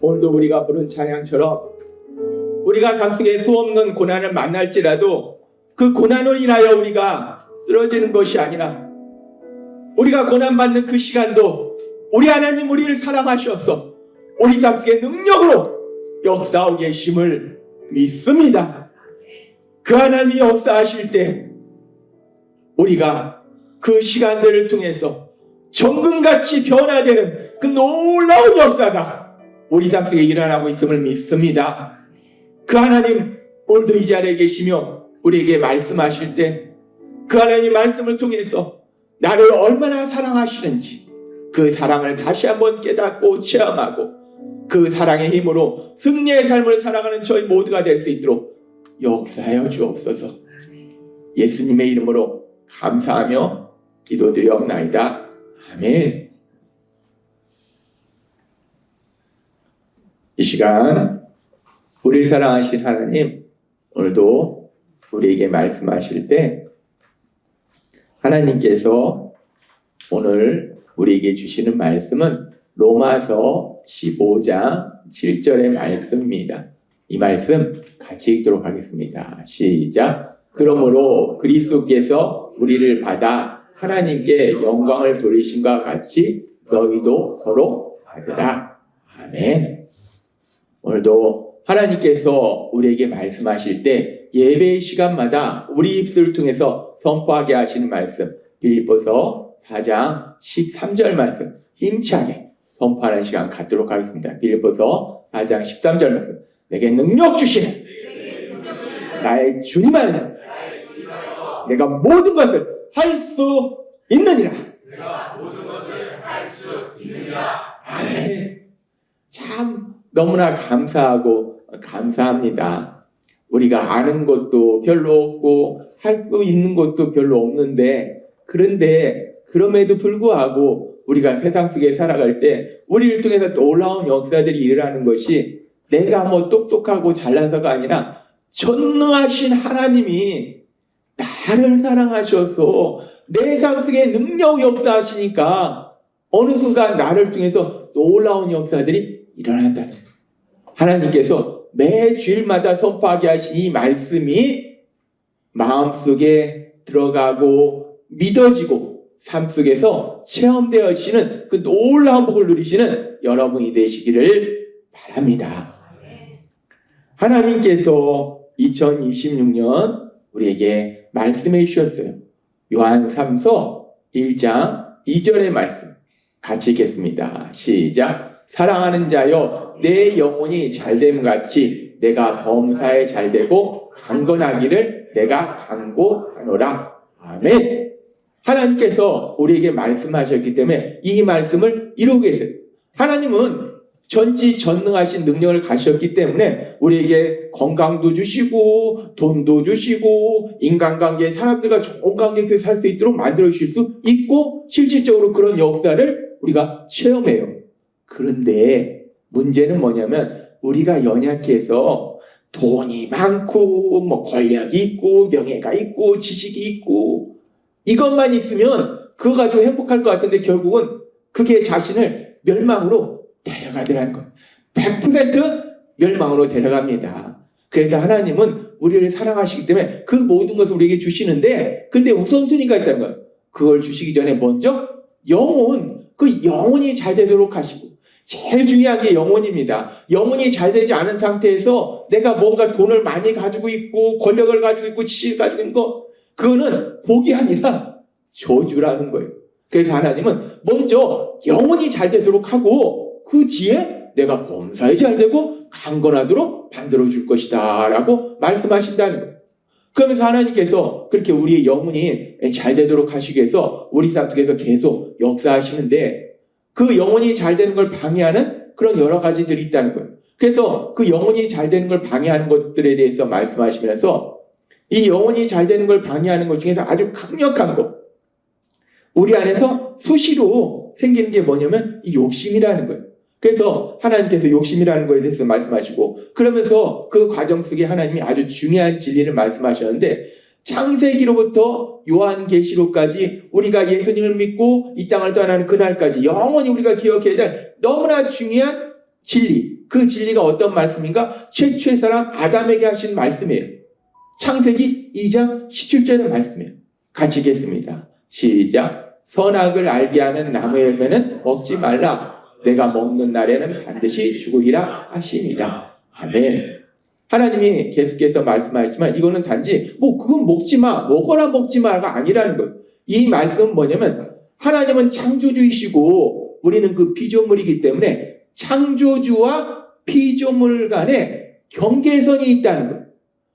오늘도 우리가 부른 찬양처럼 우리가 삶 속에 수없는 고난을 만날지라도 그 고난을 인하여 우리가 쓰러지는 것이 아니라 우리가 고난받는 그 시간도 우리 하나님 우리를 사랑하셔서 우리 삶 속에 능력으로 역사하고 계심을 믿습니다. 그 하나님이 역사하실 때 우리가 그 시간들을 통해서 정금같이 변화되는 그 놀라운 역사가 우리 삶 속에 일어나고 있음을 믿습니다. 그 하나님 오늘도 이 자리에 계시며 우리에게 말씀하실 때 그 하나님 말씀을 통해서 나를 얼마나 사랑하시는지 그 사랑을 다시 한번 깨닫고 체험하고 그 사랑의 힘으로 승리의 삶을 살아가는 저희 모두가 될 수 있도록 역사하여 주옵소서. 예수님의 이름으로 감사하며 기도드리옵나이다. 아멘. 이 시간 우리를 사랑하신 하나님 오늘도 우리에게 말씀하실 때 하나님께서 오늘 우리에게 주시는 말씀은 로마서 15장 7절의 말씀입니다. 이 말씀 같이 읽도록 하겠습니다. 시작. 그러므로 그리스도께서 우리를 받아 하나님께 영광을 돌리심과 같이 너희도 서로 받으라. 아멘. 오늘도 하나님께서 우리에게 말씀하실 때 예배의 시간마다 우리 입술을 통해서 선포하게 하시는 말씀, 빌립보서 4장 13절 말씀 힘차게 선포하는 시간 갖도록 하겠습니다. 빌립보서 4장 13절 말씀, 내게 능력 주시는 나의 주님 안에서 내가 모든 것을 할 수 있느니라. 아멘. 참 너무나 감사하고 감사합니다. 우리가 아는 것도 별로 없고 할 수 있는 것도 별로 없는데 그런데 그럼에도 불구하고 우리가 세상 속에 살아갈 때 우리를 통해서 놀라운 역사들이 일어나는 것이 내가 뭐 똑똑하고 잘나서가 아니라 전능하신 하나님이 나를 사랑하셔서 내 삶 속에 능력 역사하시니까 어느 순간 나를 통해서 놀라운 역사들이 일어난다. 하나님께서 매 주일마다 선포하게 하신 이 말씀이 마음속에 들어가고 믿어지고 삶 속에서 체험되어지는 그 놀라운 복을 누리시는 여러분이 되시기를 바랍니다. 하나님께서 2026년 우리에게 말씀해 주셨어요. 요한 3서 1장 2절의 말씀 같이 읽겠습니다. 시작. 사랑하는 자여 내 영혼이 잘됨 같이 내가 범사에 잘되고 강건하기를 내가 간구하노라. 아멘. 하나님께서 우리에게 말씀하셨기 때문에 이 말씀을 이루고 계세요. 하나님은 전지전능하신 능력을 가셨기 때문에 우리에게 건강도 주시고 돈도 주시고 인간관계 사람들과 좋은 관계에서 살 수 있도록 만들어 주실 수 있고 실질적으로 그런 역사를 우리가 체험해요. 그런데 문제는 뭐냐면 우리가 연약해서 돈이 많고 뭐 권력이 있고 명예가 있고 지식이 있고 이것만 있으면 그거 가지고 행복할 것 같은데 결국은 그게 자신을 멸망으로 데려가더라는 거예요. 100% 멸망으로 데려갑니다. 그래서 하나님은 우리를 사랑하시기 때문에 그 모든 것을 우리에게 주시는데 근데 우선순위가 있다는 거예요. 그걸 주시기 전에 먼저 영혼, 그 영혼이 잘 되도록 하시고 제일 중요한 게 영혼입니다. 영혼이 잘 되지 않은 상태에서 내가 뭔가 돈을 많이 가지고 있고 권력을 가지고 있고 지식을 가지고 있는 거 그거는 복이 아니라 저주라는 거예요. 그래서 하나님은 먼저 영혼이 잘 되도록 하고 그 뒤에 내가 범사에 잘 되고 강건하도록 만들어줄 것이다 라고 말씀하신다는 거예요. 그러면서 하나님께서 그렇게 우리의 영혼이 잘 되도록 하시기 위해서 우리 삶 속에서 계속 역사하시는데 그 영혼이 잘 되는 걸 방해하는 그런 여러 가지들이 있다는 거예요. 그래서 그 영혼이 잘 되는 걸 방해하는 것들에 대해서 말씀하시면서 이 영혼이 잘 되는 걸 방해하는 것 중에서 아주 강력한 것 우리 안에서 수시로 생기는 게 뭐냐면 이 욕심이라는 거예요. 그래서 하나님께서 욕심이라는 거에 대해서 말씀하시고 그러면서 그 과정 속에 하나님이 아주 중요한 진리를 말씀하셨는데 창세기로부터 요한계시록까지 우리가 예수님을 믿고 이 땅을 떠나는 그날까지 영원히 우리가 기억해야 될 너무나 중요한 진리 그 진리가 어떤 말씀인가? 최초의 사람 아담에게 하신 말씀이에요. 창세기 2장 17절의 말씀이에요. 같이 읽겠습니다. 시작. 선악을 알게 하는 나무의 열매는 먹지 말라. 내가 먹는 날에는 반드시 죽으리라 하십니다. 아멘. 하나님이 계속해서 말씀하시지만 이거는 단지 그건 먹지 마, 먹어라 먹지 마가 아니라는 거예요. 이 말씀은 뭐냐면 하나님은 창조주이시고 우리는 그 피조물이기 때문에 창조주와 피조물 간에 경계선이 있다는 거예요.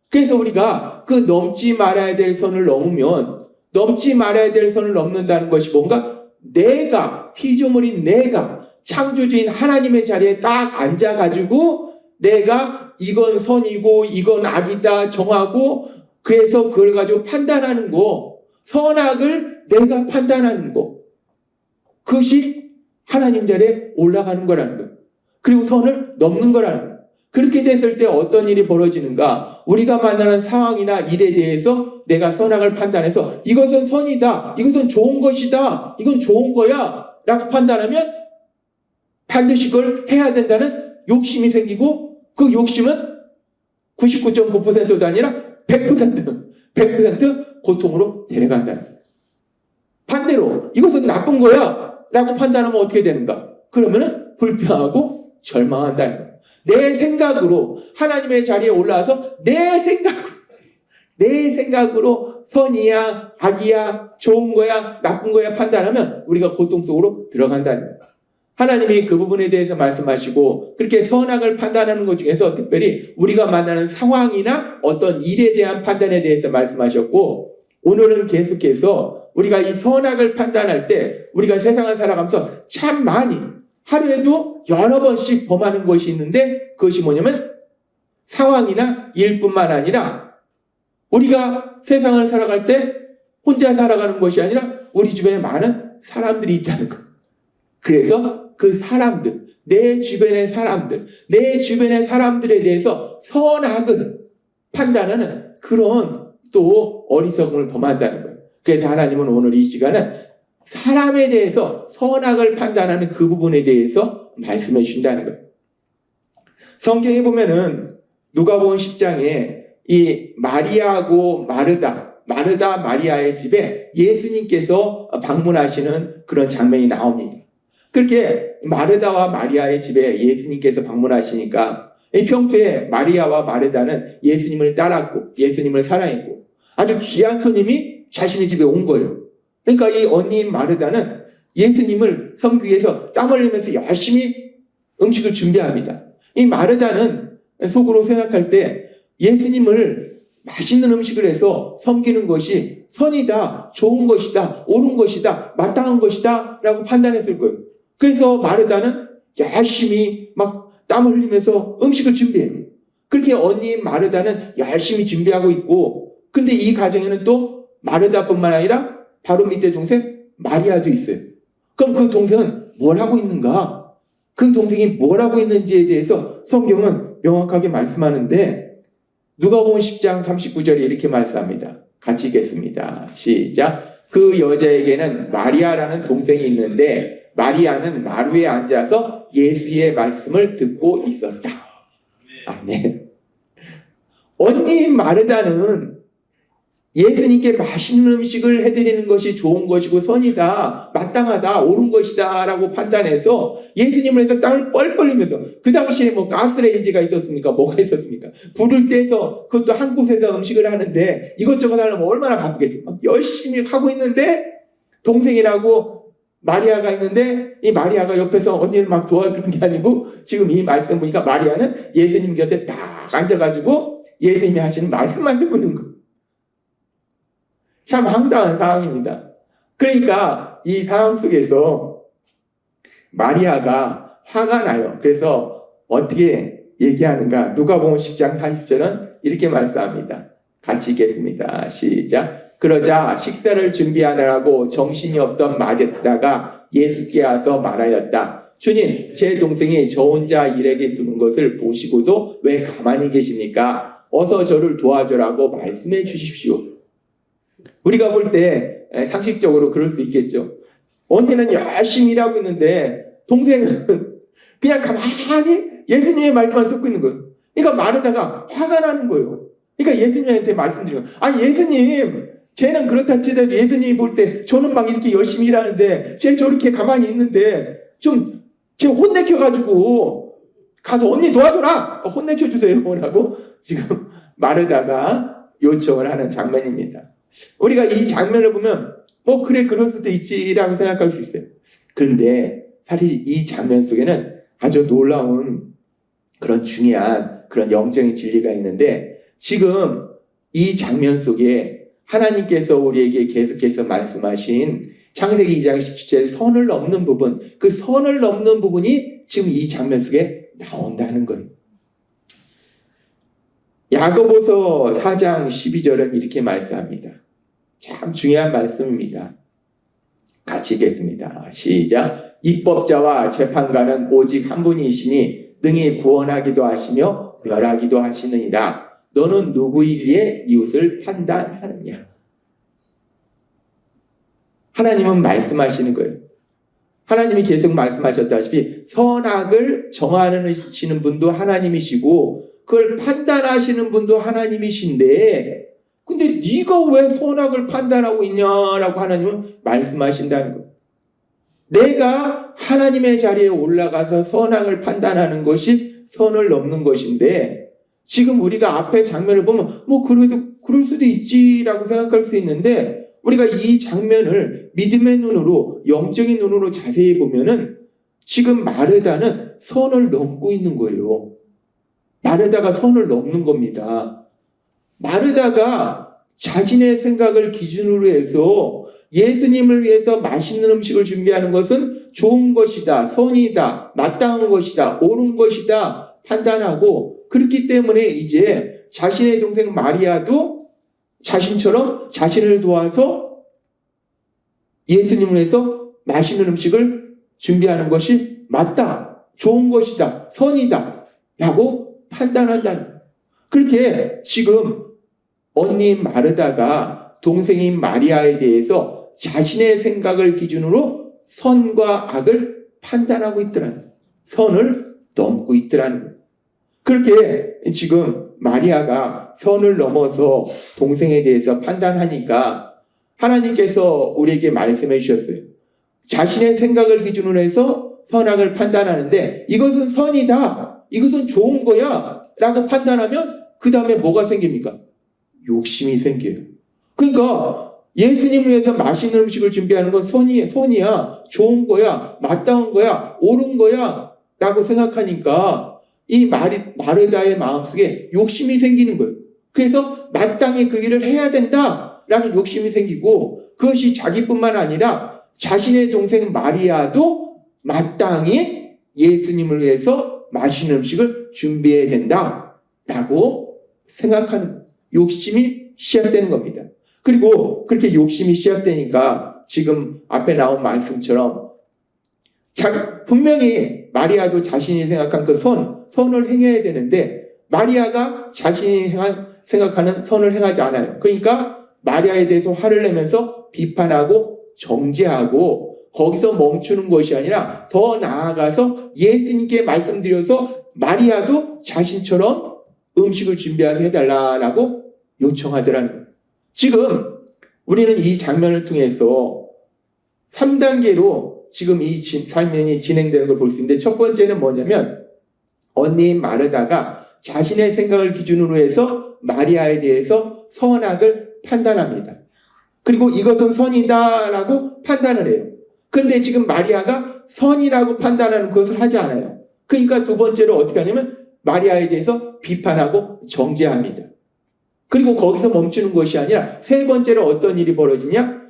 그래서 우리가 그 넘지 말아야 될 선을 넘으면 넘지 말아야 될 선을 넘는다는 것이 뭔가 내가 피조물인 내가 창조주인 하나님의 자리에 딱 앉아가지고 내가 이건 선이고 이건 악이다 정하고 그래서 그걸 가지고 판단하는 거 선악을 내가 판단하는 거 그것이 하나님 자리에 올라가는 거라는 거예요. 그리고 선을 넘는 거라는 거예요. 그렇게 됐을 때 어떤 일이 벌어지는가? 우리가 만나는 상황이나 일에 대해서 내가 선악을 판단해서 이것은 선이다, 이것은 좋은 것이다, 이건 좋은 거야 라고 판단하면 반드시 그걸 해야 된다는 욕심이 생기고 그 욕심은 99.9%도 아니라 100% 고통으로 데려간다는 거예요. 반대로 이것은 나쁜 거야 라고 판단하면 어떻게 되는가? 그러면은 불평하고 절망한다는 거예요. 내 생각으로 하나님의 자리에 올라와서 내 생각으로 선이야 악이야 좋은 거야 나쁜 거야 판단하면 우리가 고통 속으로 들어간다는 거예요. 하나님이 그 부분에 대해서 말씀하시고 그렇게 선악을 판단하는 것 중에서 특별히 우리가 만나는 상황이나 어떤 일에 대한 판단에 대해서 말씀하셨고 오늘은 계속해서 우리가 이 선악을 판단할 때 우리가 세상을 살아가면서 참 많이 하루에도 여러 번씩 범하는 것이 있는데 그것이 뭐냐면 상황이나 일뿐만 아니라 우리가 세상을 살아갈 때 혼자 살아가는 것이 아니라 우리 주변에 많은 사람들이 있다는 것. 그래서 그 사람들, 내 주변의 사람들에 대해서 선악을 판단하는 그런 또 어리석음을 범한다는 거예요. 그래서 하나님은 오늘 이 시간은 사람에 대해서 선악을 판단하는 그 부분에 대해서 말씀해 주신다는 거예요. 성경에 보면은 누가복음 10장에 이 마리아하고 마르다 마리아의 집에 예수님께서 방문하시는 그런 장면이 나옵니다. 그렇게 마르다와 마리아의 집에 예수님께서 방문하시니까 평소에 마리아와 마르다는 예수님을 따랐고 예수님을 사랑했고 아주 귀한 손님이 자신의 집에 온 거예요. 그러니까 이 언니인 마르다는 예수님을 섬기기 위해서 땀 흘리면서 열심히 음식을 준비합니다. 이 마르다는 속으로 생각할 때 예수님을 맛있는 음식을 해서 섬기는 것이 선이다, 좋은 것이다, 옳은 것이다, 마땅한 것이다 라고 판단했을 거예요. 그래서 마르다는 열심히 막 땀 흘리면서 음식을 준비해요. 그렇게 언니인 마르다는 열심히 준비하고 있고 근데 이 가정에는 또 마르다뿐만 아니라 바로 밑에 동생 마리아도 있어요. 그럼 그 동생은 뭘 하고 있는가? 그 동생이 뭘 하고 있는지에 대해서 성경은 명확하게 말씀하는데 누가복음 10장 39절에 이렇게 말씀합니다. 같이 읽겠습니다. 시작. 그 여자에게는 마리아라는 동생이 있는데 마리아는 마루에 앉아서 예수의 말씀을 듣고 있었다. 아멘. 언니인 마르다는 예수님께 맛있는 음식을 해드리는 것이 좋은 것이고 선이다, 마땅하다, 옳은 것이다 라고 판단해서 예수님을 해서 땀을 뻘뻘 흘리면서 그 당시에 뭐 가스레인지가 있었습니까? 뭐가 있었습니까? 불을 떼서 그것도 한 곳에서 음식을 하는데 이것저것 하려면 얼마나 바쁘겠어요. 열심히 하고 있는데 동생이라고 마리아가 있는데 이 마리아가 옆에서 언니를 막 도와주는 게 아니고 지금 이 말씀 보니까 마리아는 예수님 곁에 딱 앉아가지고 예수님이 하시는 말씀만 듣고 있는 거예요. 참 황당한 상황입니다. 그러니까 이 상황 속에서 마리아가 화가 나요. 그래서 어떻게 얘기하는가? 누가복음 10장 40절은 이렇게 말씀합니다. 같이 읽겠습니다. 시작. 그러자 식사를 준비하느라고 정신이 없던 마르다가 예수께 와서 말하였다. 주님, 제 동생이 저 혼자 일에게 두는 것을 보시고도 왜 가만히 계십니까? 어서 저를 도와주라고 말씀해 주십시오. 우리가 볼 때 상식적으로 그럴 수 있겠죠. 언니는 열심히 일하고 있는데 동생은 그냥 가만히 예수님의 말씀만 듣고 있는 거예요. 그러니까 마르다가 화가 나는 거예요. 그러니까 예수님한테 말씀드리는 거예요. 아니 예수님, 쟤는 그렇다 치더라도 예수님이 볼 때 저는 막 이렇게 열심히 일하는데 쟤 저렇게 가만히 있는데 좀 쟤 혼내켜가지고 가서 언니 도와줘라! 혼내켜주세요. 라고 지금 마르다가 요청을 하는 장면입니다. 우리가 이 장면을 보면 그래 그럴 수도 있지라고 생각할 수 있어요. 그런데 사실 이 장면 속에는 아주 놀라운 그런 중요한 그런 영적인 진리가 있는데 지금 이 장면 속에 하나님께서 우리에게 계속해서 말씀하신 창세기 2장 17절 선을 넘는 부분, 그 선을 넘는 부분이 지금 이 장면 속에 나온다는 거예요. 야고보서 4장 12절은 이렇게 말씀합니다. 참 중요한 말씀입니다. 같이 읽겠습니다. 시작. 입법자와 재판관은 오직 한 분이시니 능히 구원하기도 하시며 멸하기도 하시느니라. 너는 누구이기에 이웃을 판단하느냐. 하나님은 말씀하시는 거예요. 하나님이 계속 말씀하셨다시피 선악을 정하시는 분도 하나님이시고 그걸 판단하시는 분도 하나님이신데 근데 네가 왜 선악을 판단하고 있냐라고 하나님은 말씀하신다는 거예요. 내가 하나님의 자리에 올라가서 선악을 판단하는 것이 선을 넘는 것인데 지금 우리가 앞에 장면을 보면 그래도 그럴 수도 있지라고 생각할 수 있는데 우리가 이 장면을 믿음의 눈으로 영적인 눈으로 자세히 보면은 지금 마르다는 선을 넘고 있는 거예요. 마르다가 선을 넘는 겁니다. 마르다가 자신의 생각을 기준으로 해서 예수님을 위해서 맛있는 음식을 준비하는 것은 좋은 것이다, 선이다, 마땅한 것이다, 옳은 것이다 판단하고 그렇기 때문에 이제 자신의 동생 마리아도 자신처럼 자신을 도와서 예수님을 위해서 맛있는 음식을 준비하는 것이 맞다, 좋은 것이다, 선이다 라고 판단한다는 거예요. 그렇게 지금 언니인 마르다가 동생인 마리아에 대해서 자신의 생각을 기준으로 선과 악을 판단하고 있더라는 거예요. 선을 넘고 있더라는 거예요. 그렇게 지금 마리아가 선을 넘어서 동생에 대해서 판단하니까 하나님께서 우리에게 말씀해 주셨어요. 자신의 생각을 기준으로 해서 선악을 판단하는데 이것은 선이다, 이것은 좋은 거야 라고 판단하면 그 다음에 뭐가 생깁니까? 욕심이 생겨요. 그러니까 예수님을 위해서 맛있는 음식을 준비하는 건 선이야, 좋은 거야, 마땅한 거야, 옳은 거야 라고 생각하니까 이 마르다의 마음속에 욕심이 생기는 거예요. 그래서 마땅히 그 일을 해야 된다라는 욕심이 생기고 그것이 자기뿐만 아니라 자신의 동생 마리아도 마땅히 예수님을 위해서 맛있는 음식을 준비해야 된다라고 생각하는 욕심이 시작되는 겁니다. 그리고 그렇게 욕심이 시작되니까 지금 앞에 나온 말씀처럼 분명히 마리아도 자신이 생각한 그 선을 행해야 되는데 마리아가 자신이 생각하는 선을 행하지 않아요. 그러니까 마리아에 대해서 화를 내면서 비판하고 정죄하고 거기서 멈추는 것이 아니라 더 나아가서 예수님께 말씀드려서 마리아도 자신처럼 음식을 준비하게 해달라고 요청하더라는 거예요. 지금 우리는 이 장면을 통해서 3단계로 지금 이 장면이 진행되는 걸 볼 수 있는데 첫 번째는 뭐냐면 언니인 마르다가 자신의 생각을 기준으로 해서 마리아에 대해서 선악을 판단합니다. 그리고 이것은 선이다라고 판단을 해요. 그런데 지금 마리아가 선이라고 판단하는 것을 하지 않아요. 그러니까 두 번째로 어떻게 하냐면 마리아에 대해서 비판하고 정죄합니다. 그리고 거기서 멈추는 것이 아니라 세 번째로 어떤 일이 벌어지냐?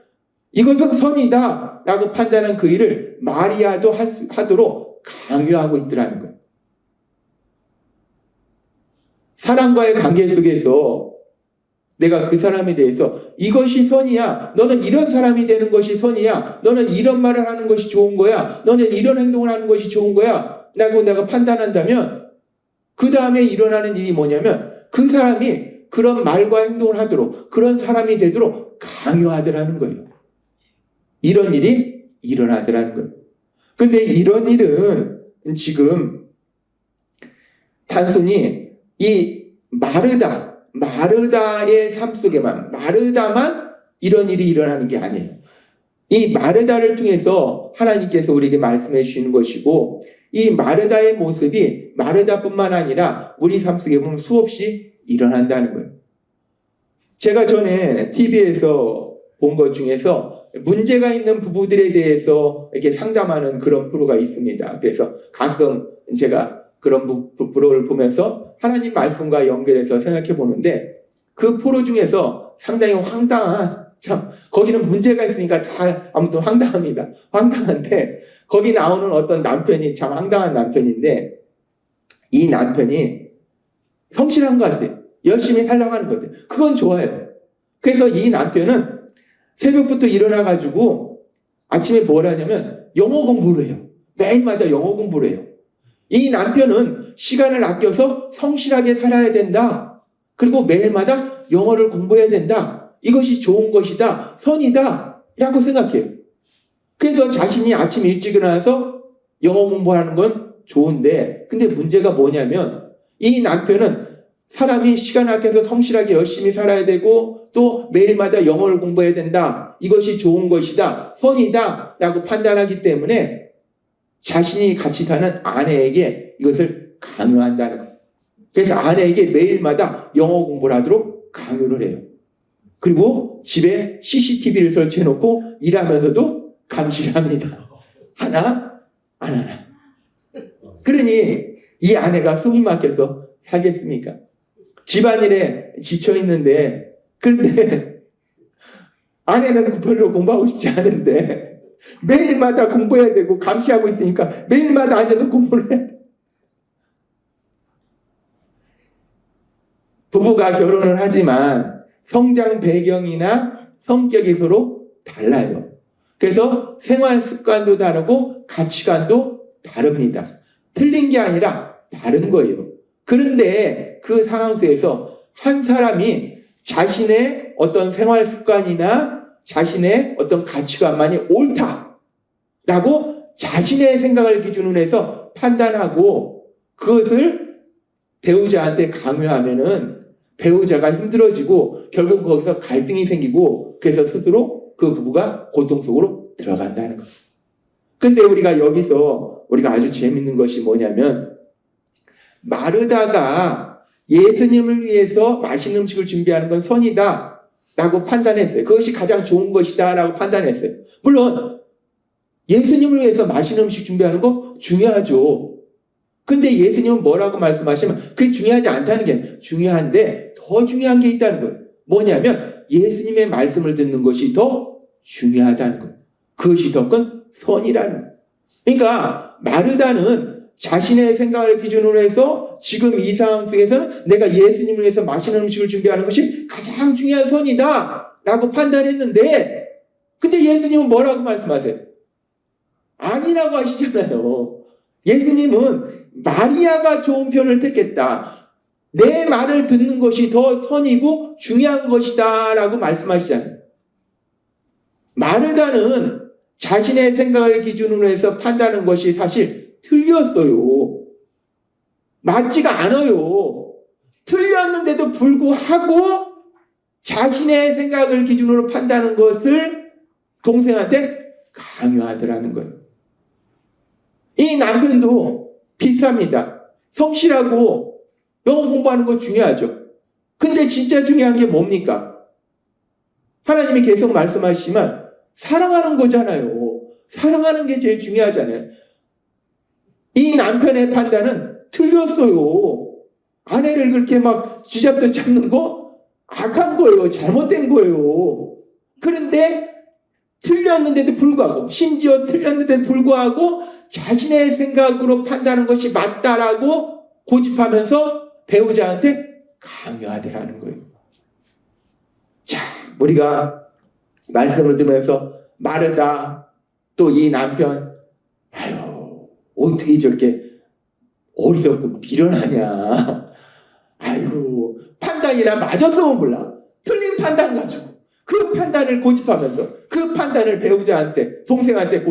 이것은 선이다 라고 판단한 그 일을 마리아도 하도록 강요하고 있더라는 거예요. 사람과의 관계 속에서 내가 그 사람에 대해서 이것이 선이야, 너는 이런 사람이 되는 것이 선이야, 너는 이런 말을 하는 것이 좋은 거야, 너는 이런 행동을 하는 것이 좋은 거야 라고 내가 판단한다면 그 다음에 일어나는 일이 뭐냐면 그 사람이 그런 말과 행동을 하도록 그런 사람이 되도록 강요하더라는 거예요. 이런 일이 일어나더라는 거예요. 근데 이런 일은 지금 단순히 이 마르다의 삶 속에만, 마르다만 이런 일이 일어나는 게 아니에요. 이 마르다를 통해서 하나님께서 우리에게 말씀해 주시는 것이고, 이 마르다의 모습이 마르다뿐만 아니라 우리 삶 속에 보면 수없이 일어난다는 거예요. 제가 전에 TV에서 본 것 중에서 문제가 있는 부부들에 대해서 이렇게 상담하는 그런 프로가 있습니다. 그래서 가끔 제가 그런 프로를 보면서 하나님 말씀과 연결해서 생각해 보는데, 그 프로 중에서 상당히 황당한, 참 거기는 문제가 있으니까 다 아무튼 황당합니다. 황당한데 거기 나오는 어떤 남편이 참 황당한 남편인데, 이 남편이 성실한 것 같아요. 열심히 살려고 하는 것 같아요. 그건 좋아요. 그래서 이 남편은 새벽부터 일어나가지고 아침에 뭘 하냐면 영어 공부를 해요. 매일마다 영어 공부를 해요. 이 남편은 시간을 아껴서 성실하게 살아야 된다. 그리고 매일마다 영어를 공부해야 된다. 이것이 좋은 것이다. 선이다. 라고 생각해요. 그래서 자신이 아침 일찍 일어나서 영어 공부하는 건 좋은데, 근데 문제가 뭐냐면 이 남편은 사람이 시간 아껴서 성실하게 열심히 살아야 되고 또 매일마다 영어를 공부해야 된다. 이것이 좋은 것이다. 선이다. 라고 판단하기 때문에 자신이 같이 사는 아내에게 이것을 강요한다는 거예요. 그래서 아내에게 매일마다 영어 공부를 하도록 강요를 해요. 그리고 집에 CCTV를 설치해놓고 일하면서도 감시를 합니다. 하나, 안 하나. 그러니 이 아내가 숨이 막혀서 살겠습니까? 집안일에 지쳐있는데, 그런데 아내는 별로 공부하고 싶지 않은데 매일마다 공부해야 되고 감시하고 있으니까 매일마다 앉아서 공부를 해야 돼. 부부가 결혼을 하지만 성장 배경이나 성격이 서로 달라요. 그래서 생활 습관도 다르고 가치관도 다릅니다. 틀린 게 아니라 다른 거예요. 그런데 그 상황 속에서 한 사람이 자신의 어떤 생활 습관이나 자신의 어떤 가치관만이 옳다라고 자신의 생각을 기준으로 해서 판단하고 그것을 배우자한테 강요하면은 배우자가 힘들어지고 결국 거기서 갈등이 생기고, 그래서 스스로 그 부부가 고통 속으로 들어간다는 거예요. 근데 우리가 아주 재밌는 것이 뭐냐면, 마르다가 예수님을 위해서 맛있는 음식을 준비하는 건 선이다 라고 판단했어요. 그것이 가장 좋은 것이다 라고 판단했어요. 물론 예수님을 위해서 맛있는 음식 준비하는 거 중요하죠. 근데 예수님은 뭐라고 말씀하시면 그게 중요하지 않다는 게 아니라 중요한데 더 중요한 게 있다는 거예요. 뭐냐면 예수님의 말씀을 듣는 것이 더 중요하다는 거예요. 그것이 더 큰 선이라는 거예요. 그러니까 마르다는 자신의 생각을 기준으로 해서 지금 이 상황 속에서는 내가 예수님을 위해서 맛있는 음식을 준비하는 것이 가장 중요한 선이다 라고 판단했는데, 근데 예수님은 뭐라고 말씀하세요? 아니라고 하시잖아요. 예수님은 마리아가 좋은 편을 택했다. 내 말을 듣는 것이 더 선이고 중요한 것이다 라고 말씀하시잖아요. 마르다는 자신의 생각을 기준으로 해서 판단하는 것이 사실 틀렸어요. 맞지가 않아요. 틀렸는데도 불구하고 자신의 생각을 기준으로 판단하는 것을 동생한테 강요하더라는 거예요. 이 남편도 비슷합니다. 성실하고 영어 공부하는 거 중요하죠. 근데 진짜 중요한 게 뭡니까? 하나님이 계속 말씀하시지만 사랑하는 거잖아요. 사랑하는 게 제일 중요하잖아요. 이 남편의 판단은 틀렸어요. 아내를 그렇게 막 쥐잡듯 잡는 거 악한 거예요. 잘못된 거예요. 그런데 틀렸는데도 불구하고, 심지어 틀렸는데도 불구하고 자신의 생각으로 판단하는 것이 맞다라고 고집하면서 배우자한테 강요하더라는 거예요. 자, 우리가 말씀을 들으면서 마르다, 또 이 남편, 아유, 어떻게 저렇게 어리석고 미련하냐. 아이고, 판단이나 맞았으면 몰라. 틀린 판단 가지고 그 판단을 고집하면서 그 판단을 배우자한테, 동생한테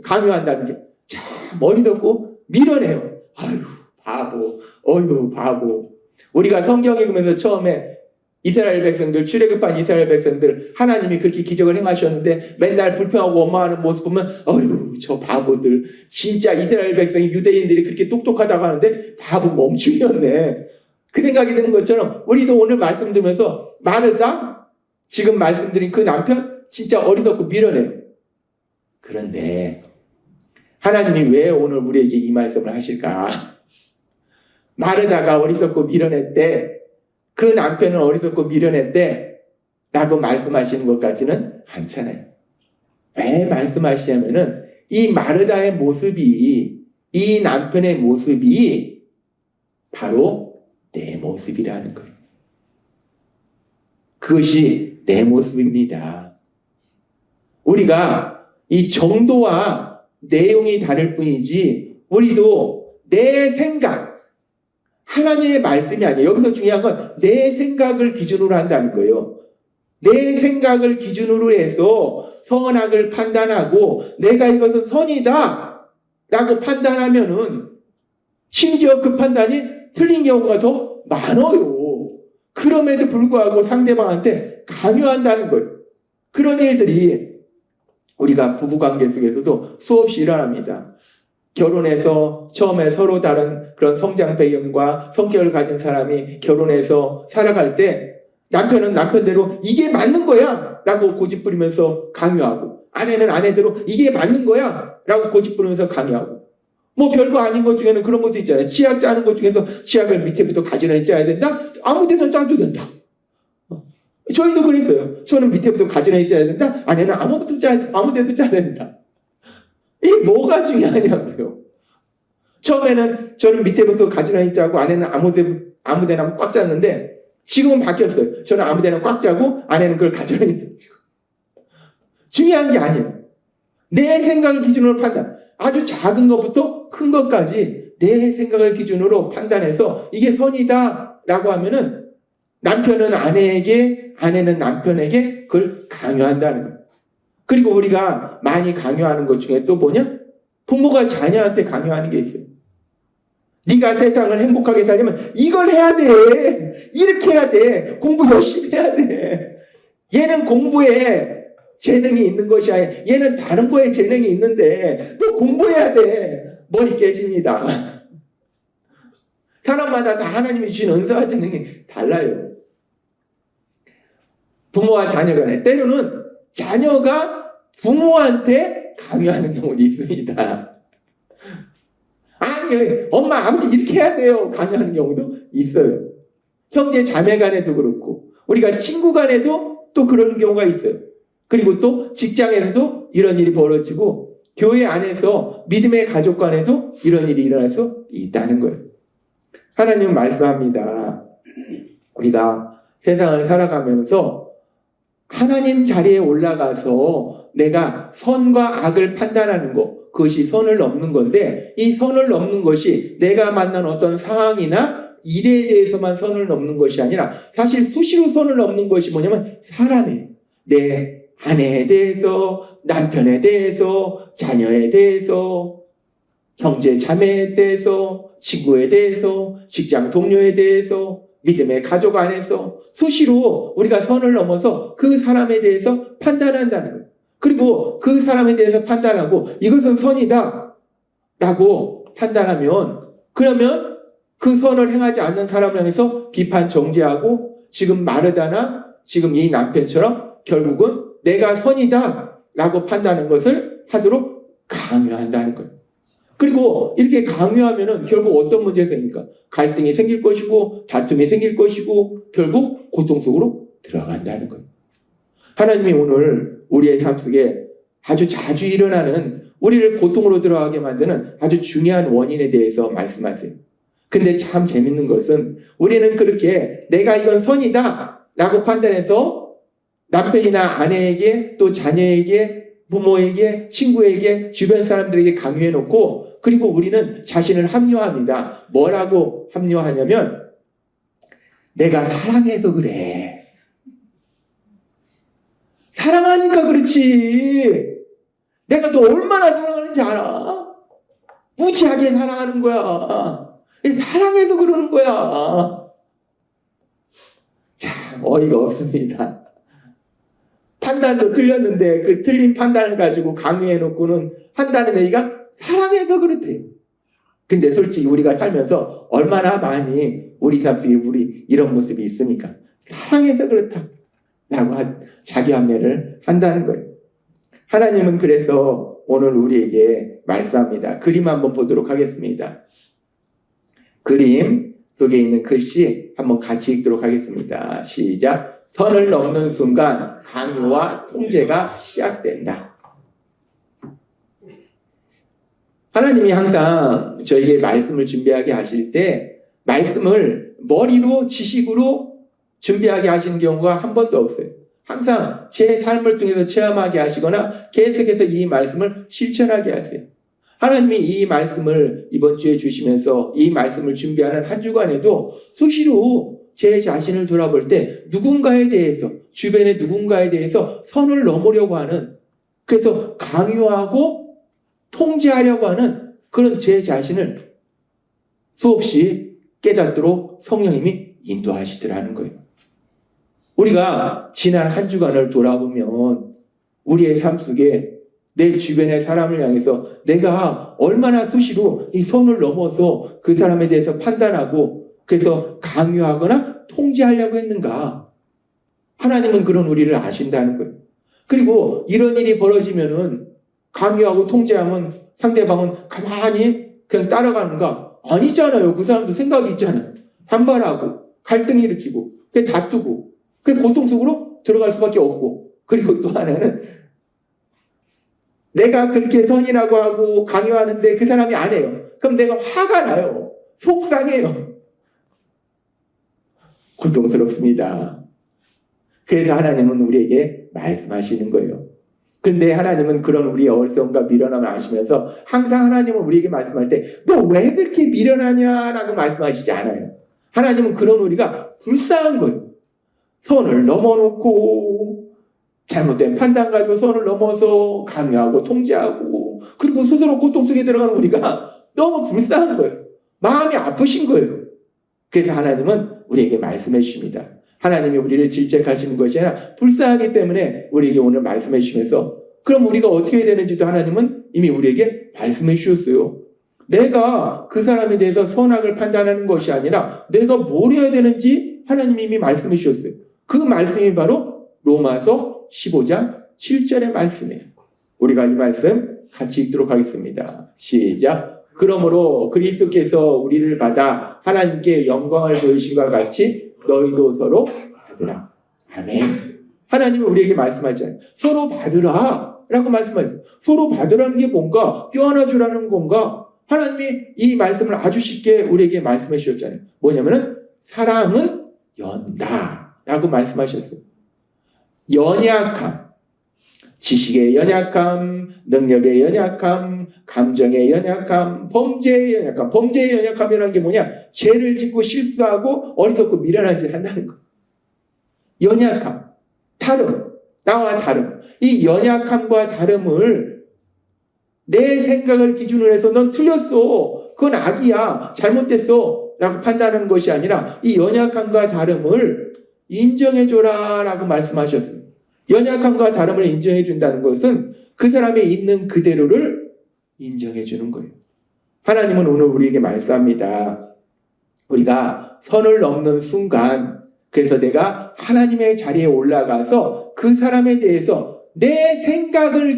강요한다는 게 참 어리석고 미련해요. 아유, 바보, 어휴 바보. 우리가 성경 읽으면서 처음에 이스라엘 백성들, 출애굽한 이스라엘 백성들 하나님이 그렇게 기적을 행하셨는데 맨날 불평하고 원망하는 모습 보면 어휴 저 바보들. 진짜 이스라엘 백성이 유대인들이 그렇게 똑똑하다고 하는데 바보 멈추였네. 그 생각이 드는 것처럼 우리도 오늘 말씀 들으면서 마르다 지금 말씀드린 그 남편 진짜 어리석고 미련해요. 그런데 하나님이 왜 오늘 우리에게 이 말씀을 하실까? 마르다가 어리석고 미련했대. 그 남편은 어리석고 미련했대. 라고 말씀하시는 것 같지는 않잖아요. 왜 말씀하시냐면은 이 마르다의 모습이, 이 남편의 모습이 바로 내 모습이라는 거예요. 그것이 내 모습입니다. 우리가 이 정도와 내용이 다를 뿐이지 우리도 내 생각, 하나님의 말씀이 아니에요. 여기서 중요한 건 내 생각을 기준으로 한다는 거예요. 내 생각을 기준으로 해서 선악을 판단하고 내가 이것은 선이다 라고 판단하면은 심지어 그 판단이 틀린 경우가 더 많아요. 그럼에도 불구하고 상대방한테 강요한다는 거예요. 그런 일들이 우리가 부부관계 속에서도 수없이 일어납니다. 결혼해서 처음에 서로 다른 그런 성장 배경과 성격을 가진 사람이 결혼해서 살아갈 때 남편은 남편대로 이게 맞는 거야 라고 고집부리면서 강요하고 아내는 아내대로 이게 맞는 거야 라고 고집부리면서 강요하고 뭐 별거 아닌 것 중에는 그런 것도 있잖아요. 치약 짜는 것 중에서 치약을 밑에부터 가지런히 짜야 된다? 아무 데나 짜도 된다. 저희도 그랬어요. 저는 밑에부터 가지런히 짜야 된다? 아내는 아무 데도 짜야 된다. 이게 뭐가 중요하냐고요. 처음에는 저는 밑에부터 가지런히 짜고 아내는 아무 데나 꽉 짰는데 지금은 바뀌었어요. 저는 아무 데나 꽉 짜고 아내는 그걸 가지런히 짜고. 중요한 게 아니에요. 내 생각을 기준으로 판단. 아주 작은 것부터 큰 것까지 내 생각을 기준으로 판단해서 이게 선이다 라고 하면은 남편은 아내에게, 아내는 남편에게 그걸 강요한다는 거예요. 그리고 우리가 많이 강요하는 것 중에 또 뭐냐? 부모가 자녀한테 강요하는 게 있어요. 네가 세상을 행복하게 살려면 이걸 해야 돼. 이렇게 해야 돼. 공부 열심히 해야 돼. 얘는 공부에 재능이 있는 것이 아니라 얘는 다른 거에 재능이 있는데 또 공부해야 돼. 머리 깨집니다. 사람마다 다 하나님이 주신 은사와 재능이 달라요. 부모와 자녀 간에 때로는 자녀가 부모한테 강요하는 경우도 있습니다. 아니 엄마 아버지 이렇게 해야 돼요. 강요하는 경우도 있어요. 형제 자매 간에도 그렇고 우리가 친구 간에도 또 그런 경우가 있어요. 그리고 또 직장에서도 이런 일이 벌어지고 교회 안에서 믿음의 가족 간에도 이런 일이 일어날 수 있다는 거예요. 하나님은 말씀합니다. 우리가 세상을 살아가면서 하나님 자리에 올라가서 내가 선과 악을 판단하는 것, 그것이 선을 넘는 건데 이 선을 넘는 것이 내가 만난 어떤 상황이나 일에 대해서만 선을 넘는 것이 아니라 사실 수시로 선을 넘는 것이 뭐냐면 사람이에요. 내 아내에 대해서, 남편에 대해서, 자녀에 대해서, 형제 자매에 대해서, 친구에 대해서, 직장 동료에 대해서, 믿음의 가족 안에서 수시로 우리가 선을 넘어서 그 사람에 대해서 판단한다는 거예요. 그리고 그 사람에 대해서 판단하고 이것은 선이다 라고 판단하면 그러면 그 선을 행하지 않는 사람을 향해서 비판 정죄하고 지금 마르다나 지금 이 남편처럼 결국은 내가 선이다 라고 판단하는 것을 하도록 강요한다는 거예요. 그리고 이렇게 강요하면은 결국 어떤 문제가 생깁니까? 갈등이 생길 것이고 다툼이 생길 것이고 결국 고통 속으로 들어간다는 거예요. 하나님이 오늘 우리의 삶 속에 아주 자주 일어나는 우리를 고통으로 들어가게 만드는 아주 중요한 원인에 대해서 말씀하세요. 근데 참 재밌는 것은 우리는 그렇게 내가 이건 선이다 라고 판단해서 남편이나 아내에게 또 자녀에게 부모에게 친구에게 주변 사람들에게 강요해놓고 그리고 우리는 자신을 합리화합니다. 뭐라고 합리화하냐면 내가 사랑해서 그래. 사랑하니까 그렇지. 내가 너 얼마나 사랑하는지 알아. 무지하게 사랑하는 거야. 사랑해서 그러는 거야. 참 어이가 없습니다. 판단도 틀렸는데 그 틀린 판단을 가지고 강요해놓고는 한다는 얘기가 사랑해서 그렇대요. 근데 솔직히 우리가 살면서 얼마나 많이 우리 삶 속에 우리 이런 모습이 있습니까? 사랑해서 그렇다 라고 자기 합리를 한다는 거예요. 하나님은 그래서 오늘 우리에게 말씀합니다. 그림 한번 보도록 하겠습니다. 그림 속에 있는 글씨 한번 같이 읽도록 하겠습니다. 시작. 선을 넘는 순간 강요와 통제가 시작된다. 하나님이 항상 저에게 말씀을 준비하게 하실 때 말씀을 머리로 지식으로 준비하게 하시는 경우가 한 번도 없어요. 항상 제 삶을 통해서 체험하게 하시거나 계속해서 이 말씀을 실천하게 하세요. 하나님이 이 말씀을 이번 주에 주시면서 이 말씀을 준비하는 한 주간에도 수시로 제 자신을 돌아볼 때 누군가에 대해서, 주변의 누군가에 대해서 선을 넘으려고 하는, 그래서 강요하고 통제하려고 하는 그런 제 자신을 수없이 깨닫도록 성령님이 인도하시더라는 거예요. 우리가 지난 한 주간을 돌아보면 우리의 삶 속에 내 주변의 사람을 향해서 내가 얼마나 수시로 이 선을 넘어서 그 사람에 대해서 판단하고 그래서 강요하거나 통제하려고 했는가. 하나님은 그런 우리를 아신다는 거예요. 그리고 이런 일이 벌어지면은 강요하고 통제하면 상대방은 가만히 그냥 따라가는가? 아니잖아요. 그 사람도 생각이 있잖아요. 반발하고 갈등 일으키고 다투고 고통 속으로 들어갈 수밖에 없고, 그리고 또 하나는 내가 그렇게 선이라고 하고 강요하는데 그 사람이 안 해요. 그럼 내가 화가 나요. 속상해요. 고통스럽습니다. 그래서 하나님은 우리에게 말씀하시는 거예요. 그런데 하나님은 그런 우리의 어리석음과 미련함을 아시면서 항상 하나님은 우리에게 말씀할 때 너 왜 그렇게 미련하냐라고 말씀하시지 않아요. 하나님은 그런 우리가 불쌍한 거예요. 선을 넘어놓고 잘못된 판단 가지고 선을 넘어서 강요하고 통제하고 그리고 스스로 고통 속에 들어가는 우리가 너무 불쌍한 거예요. 마음이 아프신 거예요. 그래서 하나님은 우리에게 말씀해 주십니다. 하나님이 우리를 질책하시는 것이 아니라 불쌍하기 때문에 우리에게 오늘 말씀해 주시면서 그럼 우리가 어떻게 해야 되는지도 하나님은 이미 우리에게 말씀해 주셨어요. 내가 그 사람에 대해서 선악을 판단하는 것이 아니라 내가 뭘 해야 되는지 하나님이 이미 말씀해 주셨어요. 그 말씀이 바로 로마서 15장 7절의 말씀이에요. 우리가 이 말씀 같이 읽도록 하겠습니다. 시작. 그러므로 그리스도께서 우리를 받아 하나님께 영광을 보이신과 같이 너희도 서로 받으라. 아멘. 하나님은 우리에게 말씀하잖아요. 서로 받으라 라고 말씀하세요. 서로 받으라는 게 뭔가? 껴안아 주라는 건가? 하나님이 이 말씀을 아주 쉽게 우리에게 말씀해 주셨잖아요. 뭐냐면은 사랑은 연다 라고 말씀하셨어요. 연약함, 지식의 연약함, 능력의 연약함, 감정의 연약함, 범죄의 연약함. 범죄의 연약함이라는 게 뭐냐? 죄를 짓고 실수하고 어리석고 미련한 짓을 한다는 거. 연약함, 다름, 나와 다름. 이 연약함과 다름을 내 생각을 기준으로 해서 넌 틀렸어. 그건 악이야. 잘못됐어. 라고 판단하는 것이 아니라 이 연약함과 다름을 인정해줘라 라고 말씀하셨습니다. 연약함과 다름을 인정해준다는 것은 그 사람이 있는 그대로를 인정해주는 거예요. 하나님은 오늘 우리에게 말씀합니다. 우리가 선을 넘는 순간, 그래서 내가 하나님의 자리에 올라가서 그 사람에 대해서 내 생각을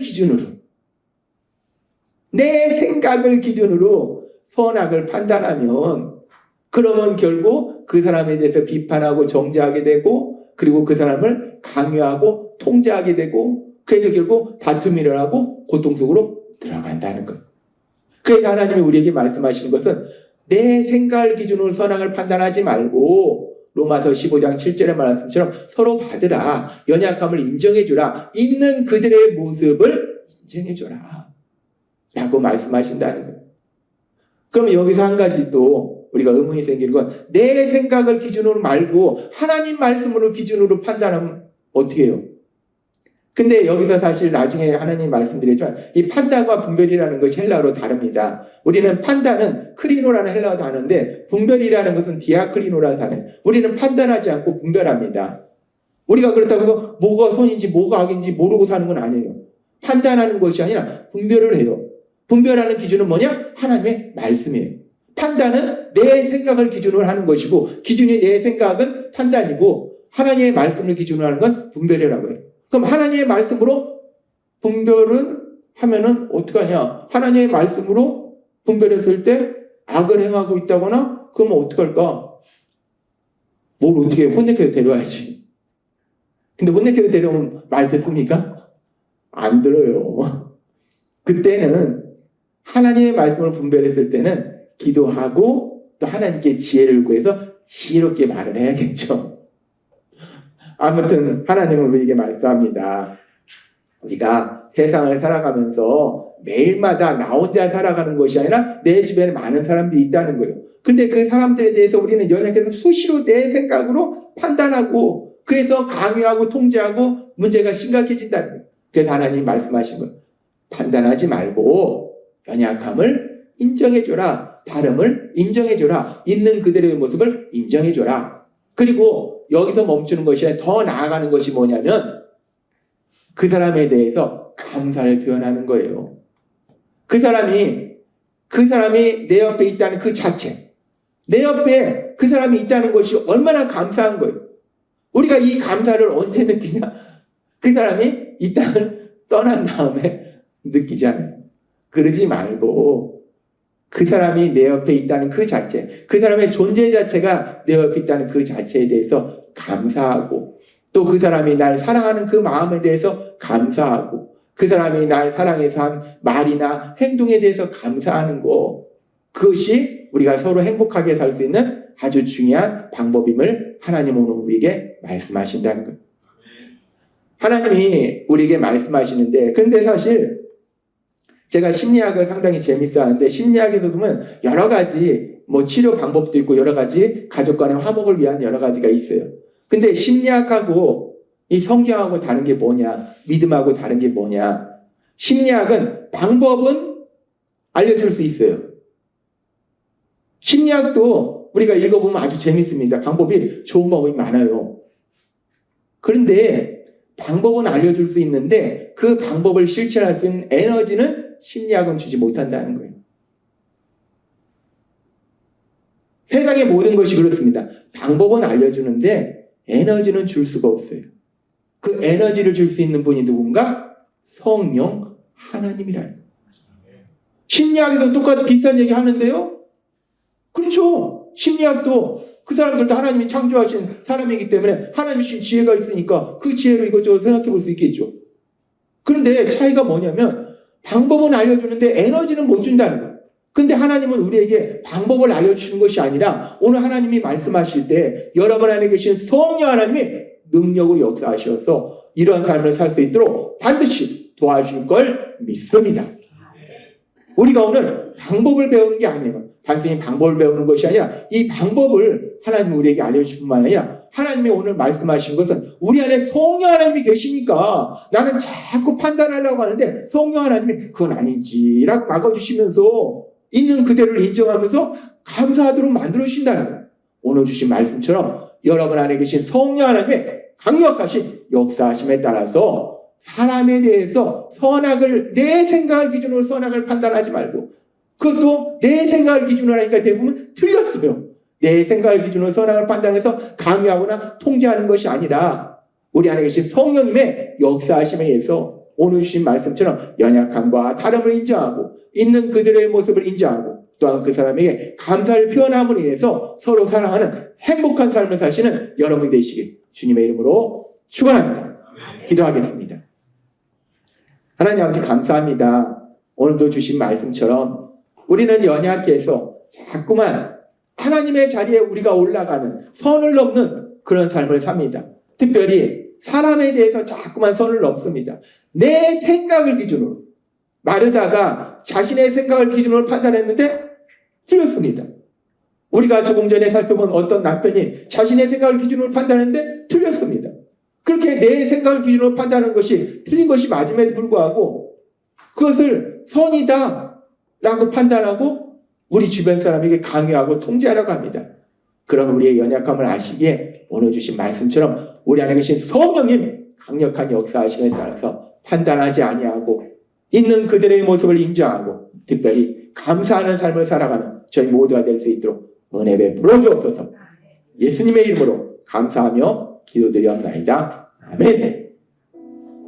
기준으로 선악을 판단하면 그러면 결국 그 사람에 대해서 비판하고 정죄하게 되고 그리고 그 사람을 강요하고 통제하게 되고 그래서 결국 다툼이 일어나고 고통 속으로 들어간다는 것. 그래서 하나님이 우리에게 말씀하시는 것은 내 생각을 기준으로 선악을 판단하지 말고 로마서 15장 7절의 말씀처럼 서로 받으라. 연약함을 인정해주라. 있는 그들의 모습을 인정해줘라. 라고 말씀하신다는 거예요. 그러면 여기서 한 가지 또 우리가 의문이 생기는 건 내 생각을 기준으로 말고 하나님 말씀으로 기준으로 판단하면 어떻게 해요? 근데 여기서 사실 나중에 하나님 말씀드리지만 이 판단과 분별이라는 것이 헬라어로 다릅니다. 우리는 판단은 크리노라는 헬라어 단어인데 분별이라는 것은 디아크리노라는 단어예요. 우리는 판단하지 않고 분별합니다. 우리가 그렇다고 해서 뭐가 선인지 뭐가 악인지 모르고 사는 건 아니에요. 판단하는 것이 아니라 분별을 해요. 분별하는 기준은 뭐냐? 하나님의 말씀이에요. 판단은 내 생각을 기준으로 하는 것이고 기준이 내 생각은 판단이고 하나님의 말씀을 기준으로 하는 건 분별이라고 해요. 그럼 하나님의 말씀으로 분별을 하면은 어떻게 하냐? 하나님의 말씀으로 분별했을 때 악을 행하고 있다거나 그러면 어떻게 할까? 뭘 어떻게 혼내켜서 데려와야지. 근데 혼내켜서 데려오면 말 듣습니까? 안 들어요. 그때는 하나님의 말씀을 분별했을 때는 기도하고 또 하나님께 지혜를 구해서 지혜롭게 말을 해야겠죠. 아무튼 하나님은 우리에게 말씀합니다. 우리가 세상을 살아가면서 매일마다 나 혼자 살아가는 것이 아니라 내 주변에 많은 사람들이 있다는 거예요. 근데 그 사람들에 대해서 우리는 연약해서 수시로 내 생각으로 판단하고 그래서 강요하고 통제하고 문제가 심각해진다는 거예요. 그래서 하나님 말씀하신 거예요. 판단하지 말고 연약함을 인정해줘라. 다름을 인정해줘라. 있는 그대로의 모습을 인정해줘라. 그리고 여기서 멈추는 것이 아니라 더 나아가는 것이 뭐냐면 그 사람에 대해서 감사를 표현하는 거예요. 그 사람이 내 옆에 있다는 그 자체, 내 옆에 그 사람이 있다는 것이 얼마나 감사한 거예요. 우리가 이 감사를 언제 느끼냐? 그 사람이 이 땅을 떠난 다음에 느끼잖아요. 그러지 말고 그 사람이 내 옆에 있다는 그 자체, 그 사람의 존재 자체가 내 옆에 있다는 그 자체에 대해서 감사하고 또 그 사람이 날 사랑하는 그 마음에 대해서 감사하고 그 사람이 날 사랑해서 한 말이나 행동에 대해서 감사하는 거, 그것이 우리가 서로 행복하게 살 수 있는 아주 중요한 방법임을 하나님 오늘 우리에게 말씀하신다는 거예요. 하나님이 우리에게 말씀하시는데, 그런데 사실 제가 심리학을 상당히 재밌어 하는데 심리학에서 보면 여러 가지 치료 방법도 있고 여러 가지 가족 간의 화목을 위한 여러 가지가 있어요. 근데 심리학하고 이 성경하고 다른 게 뭐냐? 믿음하고 다른 게 뭐냐? 심리학은 방법은 알려줄 수 있어요. 심리학도 우리가 읽어보면 아주 재밌습니다. 방법이 좋은 방법이 많아요. 그런데 방법은 알려줄 수 있는데 그 방법을 실천할 수 있는 에너지는 심리학은 주지 못한다는 거예요. 세상의 모든 것이 그렇습니다. 방법은 알려주는데 에너지는 줄 수가 없어요. 그 에너지를 줄 수 있는 분이 누군가? 성령 하나님이라는 거예요. 심리학에서 똑같이 비슷한 얘기 하는데요. 그렇죠. 심리학도 그 사람들도 하나님이 창조하신 사람이기 때문에 하나님이 주신 지혜가 있으니까 그 지혜로 이것저것 생각해 볼 수 있겠죠. 그런데 차이가 뭐냐면 방법은 알려주는데 에너지는 못 준다는 거예요. 근데 하나님은 우리에게 방법을 알려주시는 것이 아니라 오늘 하나님이 말씀하실 때 여러분 안에 계신 성령 하나님이 능력으로 역사하셔서 이런 삶을 살 수 있도록 반드시 도와줄 걸 믿습니다. 우리가 오늘 방법을 배우는 게 아니에요. 단순히 방법을 배우는 것이 아니라 이 방법을 하나님이 우리에게 알려주실 뿐만 아니라 하나님이 오늘 말씀하신 것은 우리 안에 성령 하나님이 계시니까 나는 자꾸 판단하려고 하는데 성령 하나님이 그건 아니지 라고 막아주시면서 있는 그대로를 인정하면서 감사하도록 만들어주신다는 거예요. 오늘 주신 말씀처럼 여러분 안에 계신 성령 하나님의 강력하신 역사하심에 따라서 사람에 대해서 선악을 내 생각을 기준으로 선악을 판단하지 말고 그것도 내 생각을 기준으로 하니까 대부분 틀렸어요. 내 생각을 기준으로 선악을 판단해서 강요하거나 통제하는 것이 아니라 우리 안에 계신 성령님의 역사하심에 의해서 오늘 주신 말씀처럼 연약함과 다름을 인정하고 있는 그들의 모습을 인정하고 또한 그 사람에게 감사를 표현함으로 인해서 서로 사랑하는 행복한 삶을 사시는 여러분이 되시길 주님의 이름으로 축원합니다. 기도하겠습니다. 하나님 아버지 감사합니다. 오늘도 주신 말씀처럼 우리는 연약해서 자꾸만 하나님의 자리에 우리가 올라가는 선을 넘는 그런 삶을 삽니다. 특별히 사람에 대해서 자꾸만 선을 넘습니다. 내 생각을 기준으로 마르다가 자신의 생각을 기준으로 판단했는데 틀렸습니다. 우리가 조금 전에 살펴본 어떤 남편이 자신의 생각을 기준으로 판단했는데 틀렸습니다. 그렇게 내 생각을 기준으로 판단하는 것이 틀린 것이 맞음에도 불구하고 그것을 선이다 라고 판단하고 우리 주변 사람에게 강요하고 통제하려고 합니다. 그런 우리의 연약함을 아시기에 오늘 주신 말씀처럼 우리 안에 계신 성령님 강력한 역사하심에 따라서 판단하지 아니하고 있는 그들의 모습을 인정하고 특별히 감사하는 삶을 살아가는 저희 모두가 될 수 있도록 은혜 베풀어 주옵소서. 예수님의 이름으로 감사하며 기도드리옵나이다. 아멘.